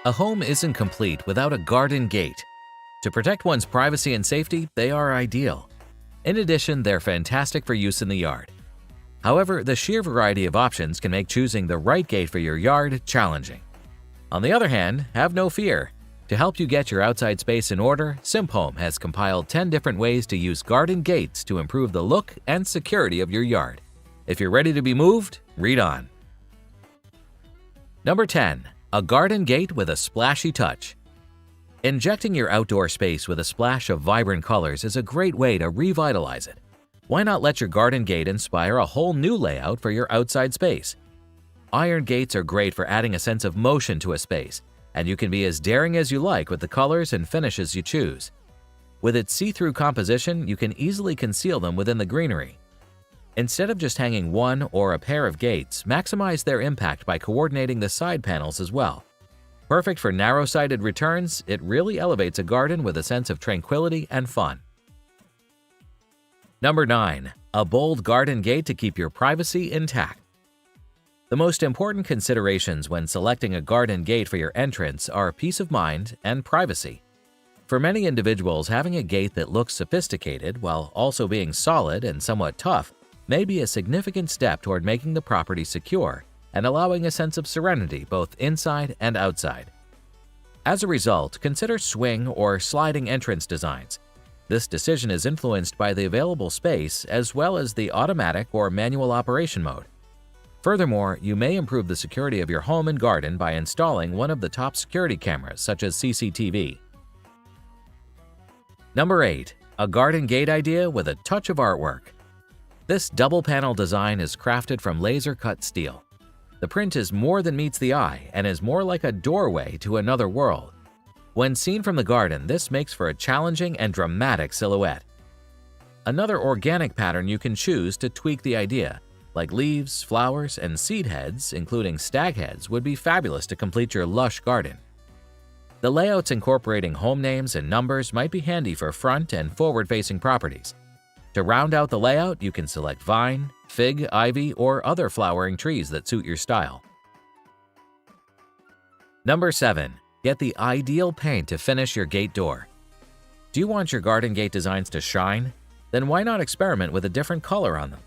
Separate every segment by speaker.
Speaker 1: A home isn't complete without a garden gate. To protect one's privacy and safety, they are ideal. In addition, they're fantastic for use in the yard. However, the sheer variety of options can make choosing the right gate for your yard challenging. On the other hand, have no fear. To help you get your outside space in order, SimpHome has compiled 10 different ways to use garden gates to improve the look and security of your yard. If you're ready to be moved, read on. Number 10. A garden gate with a splashy touch. Injecting your outdoor space with a splash of vibrant colors is a great way to revitalize it. Why not let your garden gate inspire a whole new layout for your outside space? Iron gates are great for adding a sense of motion to a space, and you can be as daring as you like with the colors and finishes you choose. With its see-through composition, you can easily conceal them within the greenery. Instead of just hanging one or a pair of gates, maximize their impact by coordinating the side panels as well. Perfect for narrow-sided returns, it really elevates a garden with a sense of tranquility and fun. Number 9. A bold garden gate to keep your privacy intact. The most important considerations when selecting a garden gate for your entrance are peace of mind and privacy. For many individuals, having a gate that looks sophisticated while also being solid and somewhat tough may be a significant step toward making the property secure and allowing a sense of serenity both inside and outside. As a result, consider swing or sliding entrance designs. This decision is influenced by the available space as well as the automatic or manual operation mode. Furthermore, you may improve the security of your home and garden by installing one of the top security cameras such as CCTV. Number 8. A garden gate idea with a touch of artwork. This double-panel design is crafted from laser-cut steel. The print is more than meets the eye and is more like a doorway to another world. When seen from the garden, this makes for a challenging and dramatic silhouette. Another organic pattern you can choose to tweak the idea, like leaves, flowers, and seed heads, including stag heads, would be fabulous to complete your lush garden. The layouts incorporating home names and numbers might be handy for front and forward-facing properties. To round out the layout, you can select vine, fig, ivy, or other flowering trees that suit your style. Number 7. Get the ideal paint to finish your gate door. Do you want your garden gate designs to shine? Then why not experiment with a different color on them?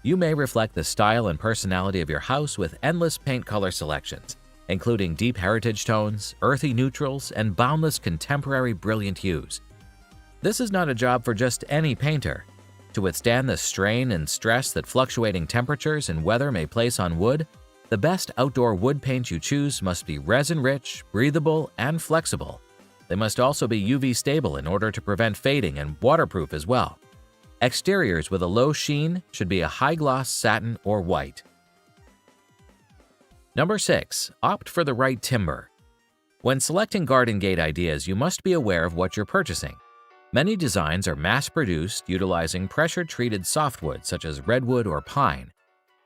Speaker 1: You may reflect the style and personality of your house with endless paint color selections, including deep heritage tones, earthy neutrals, and boundless contemporary brilliant hues. This is not a job for just any painter. To withstand the strain and stress that fluctuating temperatures and weather may place on wood, the best outdoor wood paint you choose must be resin-rich, breathable, and flexible. They must also be UV stable in order to prevent fading and waterproof as well. Exteriors with a low sheen should be a high-gloss satin or white. Number 6. Opt for the right timber. When selecting garden gate ideas, you must be aware of what you're purchasing. Many designs are mass-produced utilizing pressure-treated softwood such as redwood or pine.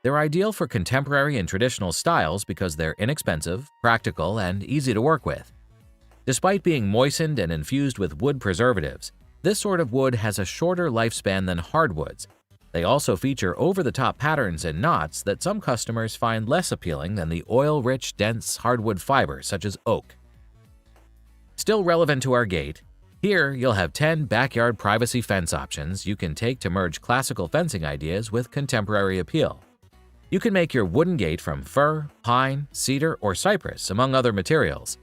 Speaker 1: They're ideal for contemporary and traditional styles because they're inexpensive, practical, and easy to work with. Despite being moistened and infused with wood preservatives, this sort of wood has a shorter lifespan than hardwoods. They also feature over-the-top patterns and knots that some customers find less appealing than the oil-rich, dense hardwood fibers such as oak. Still relevant to our gate, here you'll have 10 backyard privacy fence options you can take to merge classical fencing ideas with contemporary appeal. You can make your wooden gate from fir, pine, cedar, or cypress, among other materials.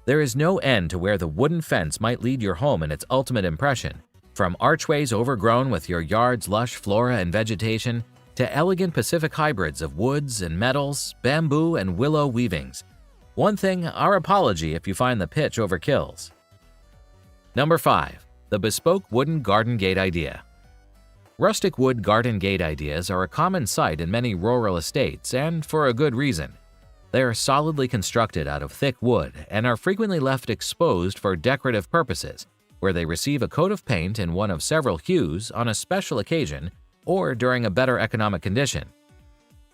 Speaker 1: There is no end to where the wooden fence might lead your home in its ultimate impression, from archways overgrown with your yard's lush flora and vegetation to elegant Pacific hybrids of woods and metals, bamboo, and willow weavings. One thing, our apology if you find the pitch overkills. Number 5. The Bespoke Wooden Garden Gate Idea. Rustic wood garden gate ideas are a common sight in many rural estates, and for a good reason. They are solidly constructed out of thick wood and are frequently left exposed for decorative purposes, where they receive a coat of paint in one of several hues on a special occasion or during a better economic condition.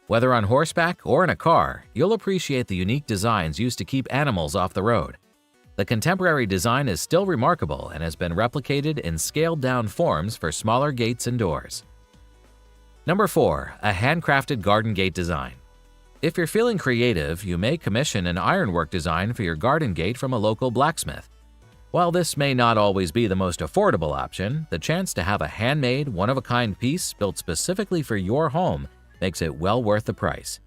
Speaker 1: Whether on horseback or in a car, you'll appreciate the unique designs used to keep animals off the road. The contemporary design is still remarkable and has been replicated in scaled-down forms for smaller gates and doors. Number 4. A handcrafted garden gate design. If you're feeling creative, you may commission an ironwork design for your garden gate from a local blacksmith. While this may not always be the most affordable option, the chance to have a handmade, one-of-a-kind piece built specifically for your home makes it well worth the price.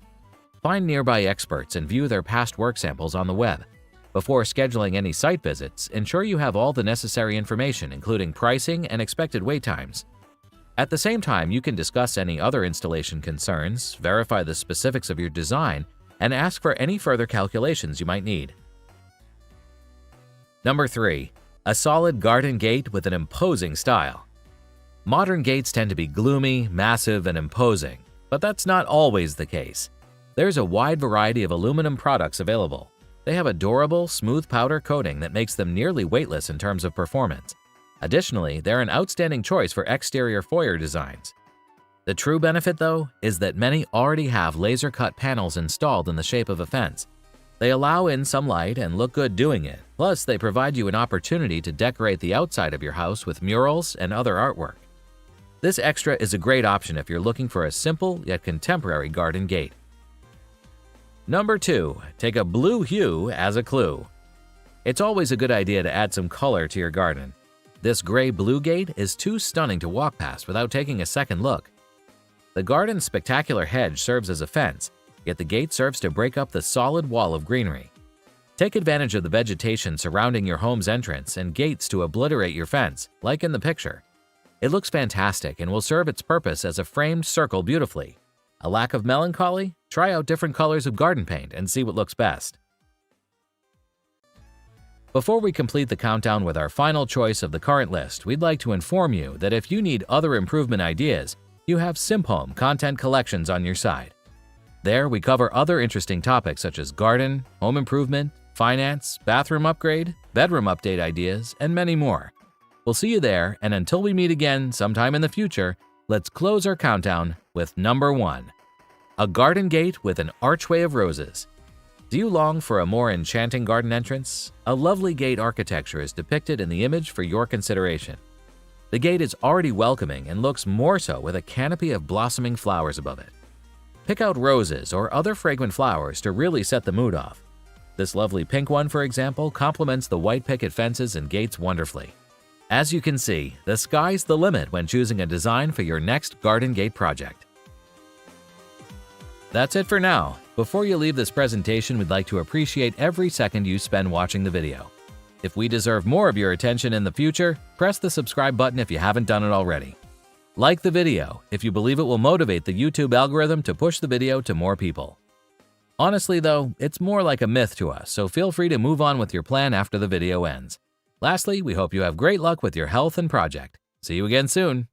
Speaker 1: Find nearby experts and view their past work samples on the web. Before scheduling any site visits, ensure you have all the necessary information, including pricing and expected wait times. At the same time, you can discuss any other installation concerns, verify the specifics of your design, and ask for any further calculations you might need. Number 3. A solid garden gate with an imposing style. Modern gates tend to be gloomy, massive, and imposing, but that's not always the case. There's a wide variety of aluminum products available. They have a durable, smooth powder coating that makes them nearly weightless in terms of performance. Additionally, they're an outstanding choice for exterior foyer designs. The true benefit, though, is that many already have laser-cut panels installed in the shape of a fence. They allow in some light and look good doing it, plus they provide you an opportunity to decorate the outside of your house with murals and other artwork. This extra is a great option if you're looking for a simple yet contemporary garden gate. Number 2. Take a blue hue as a clue. It's always a good idea to add some color to your garden. This gray-blue gate is too stunning to walk past without taking a second look. The garden's spectacular hedge serves as a fence, yet the gate serves to break up the solid wall of greenery. Take advantage of the vegetation surrounding your home's entrance and gates to obliterate your fence, like in the picture. It looks fantastic and will serve its purpose as a framed circle beautifully. A lack of melancholy? Try out different colors of garden paint and see what looks best. Before we complete the countdown with our final choice of the current list, we'd like to inform you that if you need other improvement ideas, you have Simphome Content Collections on your side. There, we cover other interesting topics such as garden, home improvement, finance, bathroom upgrade, bedroom update ideas, and many more. We'll see you there, and until we meet again sometime in the future, let's close our countdown with number 1. A garden gate with an archway of roses. Do you long for a more enchanting garden entrance? A lovely gate architecture is depicted in the image for your consideration. The gate is already welcoming and looks more so with a canopy of blossoming flowers above it. Pick out roses or other fragrant flowers to really set the mood off. This lovely pink one, for example, complements the white picket fences and gates wonderfully. As you can see, the sky's the limit when choosing a design for your next garden gate project. That's it for now. Before you leave this presentation, we'd like to appreciate every second you spend watching the video. If we deserve more of your attention in the future, press the subscribe button if you haven't done it already. Like the video if you believe it will motivate the YouTube algorithm to push the video to more people. Honestly though, it's more like a myth to us, so feel free to move on with your plan after the video ends. Lastly, we hope you have great luck with your health and project. See you again soon.